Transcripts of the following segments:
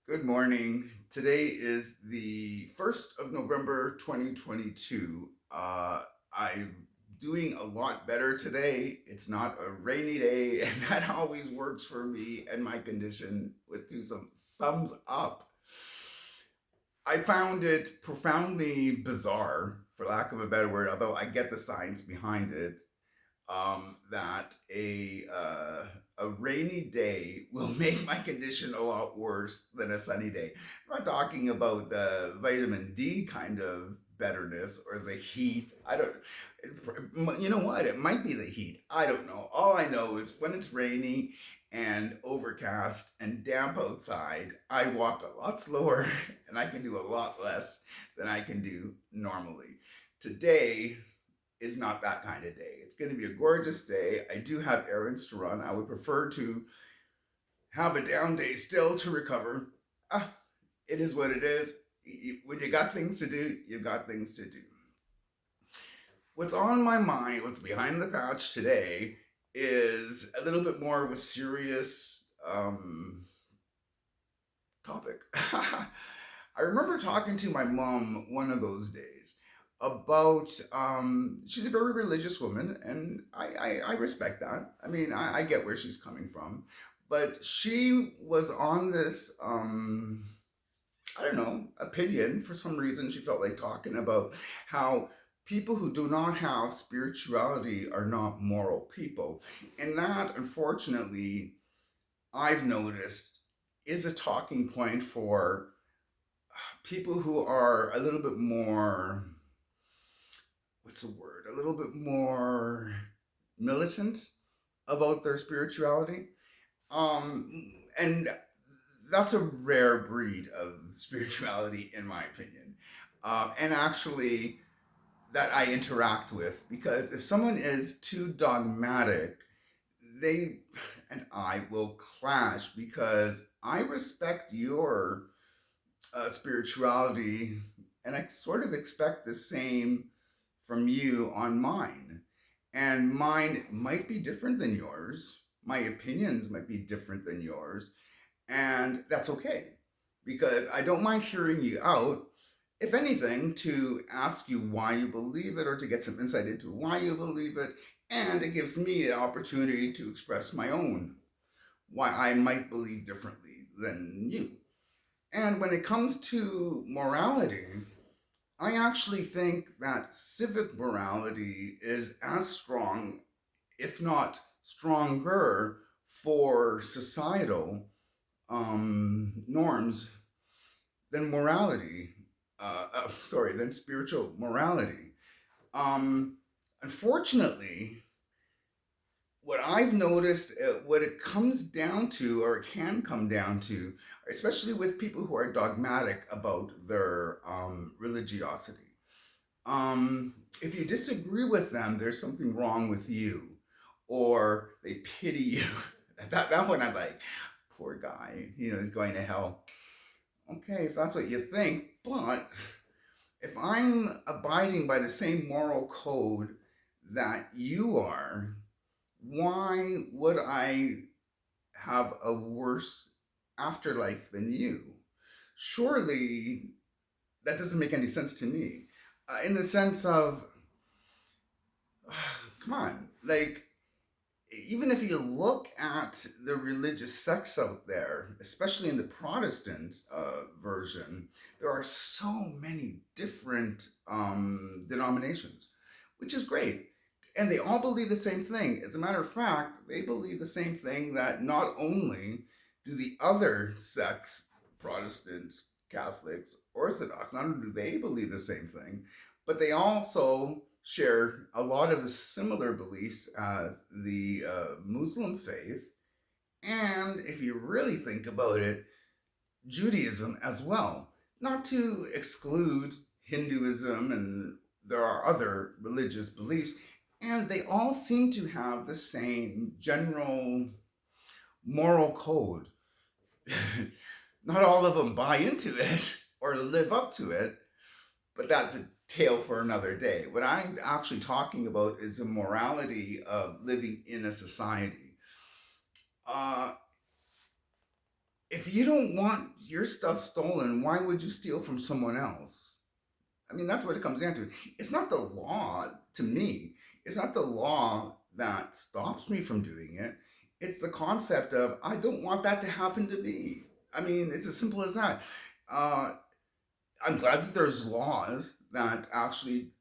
Good morning. Today is the 1st of November 2022. I'm doing a lot better today. It's not a rainy day, and that always works for me and my condition with some thumbs up. I found it profoundly bizarre, for lack of a better word, although I get the science behind it, that a rainy day will make my condition a lot worse than a sunny day. I'm not talking about the vitamin D kind of betterness or the heat. I don't. You know what? It might be the heat. I don't know. All I know is when it's rainy and overcast and damp outside, I walk a lot slower and I can do a lot less than I can do normally. Today is not that kind of day. It's going to be a gorgeous day. I do have errands to run. I would prefer to have a down day still to recover. Ah, it is what it is. When you got things to do, you've got things to do. What's on my mind, what's behind the patch today, is a little bit more of a serious topic. I remember talking to my mom one of those days about she's a very religious woman, and I respect that. I mean, I get where she's coming from, but she was on this I don't know, opinion. For some reason she felt like talking about how people who do not have spirituality are not moral people, and that, unfortunately, I've noticed, is a talking point for people who are a little bit more, what's the word, a little bit more militant about their spirituality. And that's a rare breed of spirituality, in my opinion. And actually, that I interact with, because if someone is too dogmatic, they and I will clash because I respect your spirituality, and I sort of expect the same from you on mine. And mine might be different than yours. My opinions might be different than yours. And that's okay, because I don't mind hearing you out, if anything, to ask you why you believe it or to get some insight into why you believe it. And it gives me the opportunity to express my own, why I might believe differently than you. And when it comes to morality, I actually think that civic morality is as strong, if not stronger, for societal norms than morality. Than spiritual morality. Um, Unfortunately, what I've noticed, what it comes down to, or it can come down to, especially with people who are dogmatic about their religiosity, if you disagree with them, there's something wrong with you, or they pity you. That one I'm like, poor guy, he's going to hell. Okay, if that's what you think, but if I'm abiding by the same moral code that you are, why would I have a worse afterlife than you? Surely that doesn't make any sense to me. In the sense of, come on, like, even if you look at the religious sects out there, especially in the Protestant version, there are so many different denominations, which is great. And they all believe the same thing. As a matter of fact, they believe the same thing, that not only do the other sects, Protestants, Catholics, Orthodox, not only do they believe the same thing, but they also share a lot of the similar beliefs as the Muslim faith, and if you really think about it, Judaism as well. Not to exclude Hinduism, and there are other religious beliefs, and they all seem to have the same general moral code. Not all of them buy into it or live up to it, but that's a tale for another day. What I'm actually talking about is the morality of living in a society. Uh, if you don't want your stuff stolen, why would you steal from someone else? I mean, that's what it comes down to. It's not the law, to me, it's not the law that stops me from doing it. It's the concept of, I don't want that to happen to me. I mean, it's as simple as that. Uh, I'm glad that there's laws that actually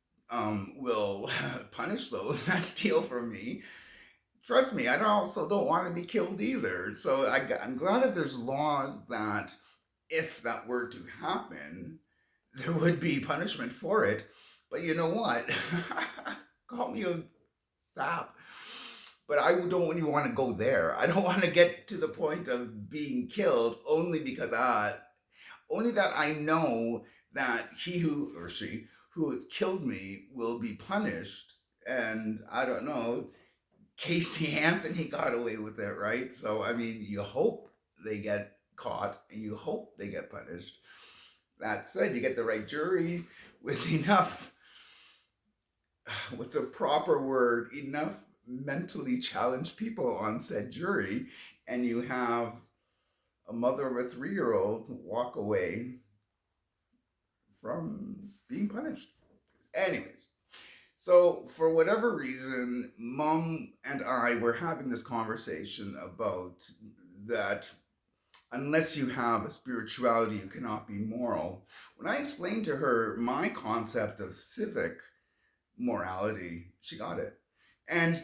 will punish those that steal from me. Trust me, I also don't want to be killed either. So I'm glad that there's laws that, if that were to happen, there would be punishment for it. But you know what? Call me a sap. But I don't even want to go there. I don't want to get to the point of being killed only that I know that he who or she who has killed me will be punished. And I don't know, Casey Anthony got away with it, right? So, I mean, you hope they get caught and you hope they get punished. That said, you get the right jury with enough, what's a proper word, enough mentally challenged people on said jury, and you have a mother of a 3-year old walk away from being punished. Anyways, so for whatever reason, Mom and I were having this conversation about that unless you have a spirituality, you cannot be moral. When I explained to her my concept of civic morality, she got it. And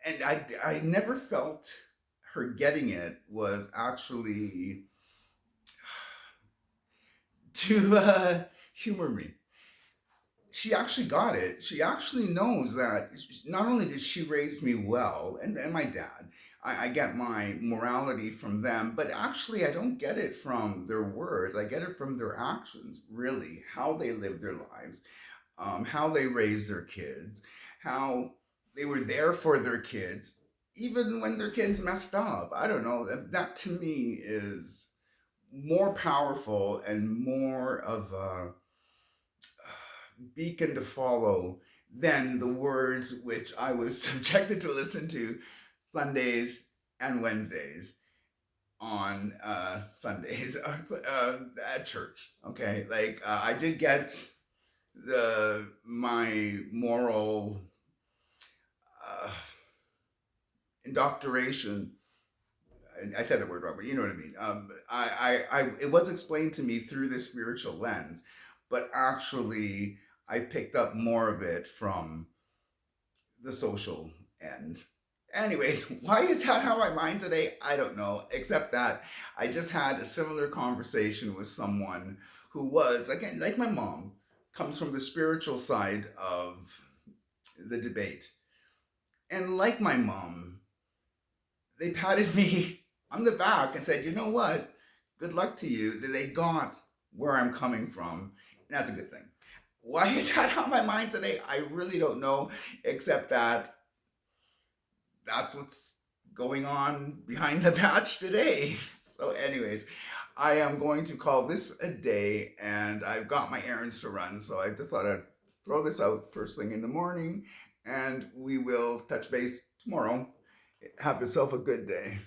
I never felt her getting it was actually to humor me. She actually got it. She actually knows that not only did she raise me well, and my dad, I get my morality from them, but actually I don't get it from their words. I get it from their actions, really, how they live their lives, how they raise their kids, how they were there for their kids, even when their kids messed up. I don't know. That to me is more powerful and more of a beacon to follow than the words which I was subjected to listen to Sundays and Wednesdays on Sundays at church. Okay, like I did get the my moral uh, indoctrination. I said the word wrong, but you know what I mean. It was explained to me through this spiritual lens, but actually, I picked up more of it from the social end. Anyways, why is that how I mind today? I don't know, except that I just had a similar conversation with someone who was, again, like my mom, comes from the spiritual side of the debate. And like my mom, they patted me on the back and said, you know what? Good luck to you. They got where I'm coming from. And that's a good thing. Why is that on my mind today? I really don't know, except that that's what's going on behind the patch today. So, anyways, I am going to call this a day, and I've got my errands to run. So, I just thought I'd throw this out first thing in the morning, and we will touch base tomorrow. Have yourself a good day.